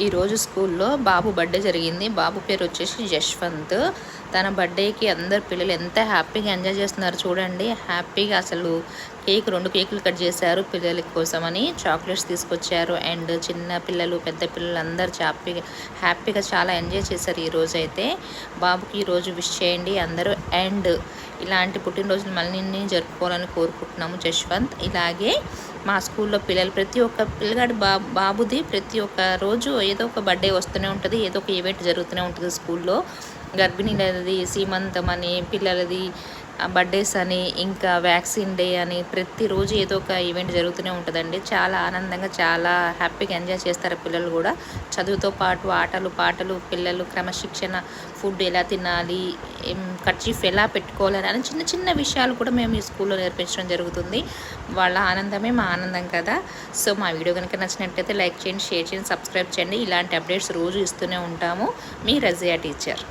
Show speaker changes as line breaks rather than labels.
ఈరోజు స్కూల్లో బాబు బర్త్డే జరిగింది. బాబు పేరు వచ్చేసి యశ్వంత్. తన బర్త్డేకి అందరు పిల్లలు ఎంత హ్యాపీగా ఎంజాయ్ చేస్తున్నారు చూడండి. హ్యాపీగా అసలు 2 కేకులు కట్ చేశారు పిల్లల కోసమని. చాక్లెట్స్ తీసుకొచ్చారు. అండ్ చిన్న పిల్లలు పెద్ద పిల్లలు అందరు హ్యాపీగా చాలా ఎంజాయ్ చేశారు ఈరోజు అయితే. బాబుకి ఈరోజు విష్ చేయండి అందరూ. అండ్ ఇలాంటి పుట్టినరోజులు మళ్ళీ జరుపుకోవాలని కోరుకుంటున్నాము జశ్వంత్. ఇలాగే మా స్కూల్లో పిల్లలు ప్రతి ఒక్క పిల్లగాడి బాబుది ప్రతి ఒక్క రోజు ఏదో ఒక బర్త్డే వస్తూనే ఉంటుంది, ఏదో ఒక ఈవెంట్ జరుగుతూనే ఉంటుంది స్కూల్లో. గర్భిణీలది, సీమంతం అని, పిల్లలది బర్త్డేస్ అని, ఇంకా వ్యాక్సిన్ డే అని ప్రతిరోజు ఏదో ఒక ఈవెంట్ జరుగుతూనే ఉంటుందండి. చాలా ఆనందంగా చాలా హ్యాపీగా ఎంజాయ్ చేస్తారు పిల్లలు కూడా. చదువుతో పాటు ఆటలు పాటలు, పిల్లలు క్రమశిక్షణ, ఫుడ్ ఎలా తినాలి, కర్చీఫ్ ఎలా పెట్టుకోవాలని అని చిన్న చిన్న విషయాలు కూడా మేము ఈ స్కూల్లో నేర్పించడం జరుగుతుంది. వాళ్ళ ఆనందమే మా ఆనందం కదా. సో మా వీడియో కనుక నచ్చినట్టయితే లైక్ చేయండి, షేర్ చేయండి, సబ్స్క్రైబ్ చేయండి. ఇలాంటి అప్డేట్స్ రోజు ఇస్తూనే ఉంటాము. మీ రజియా టీచర్.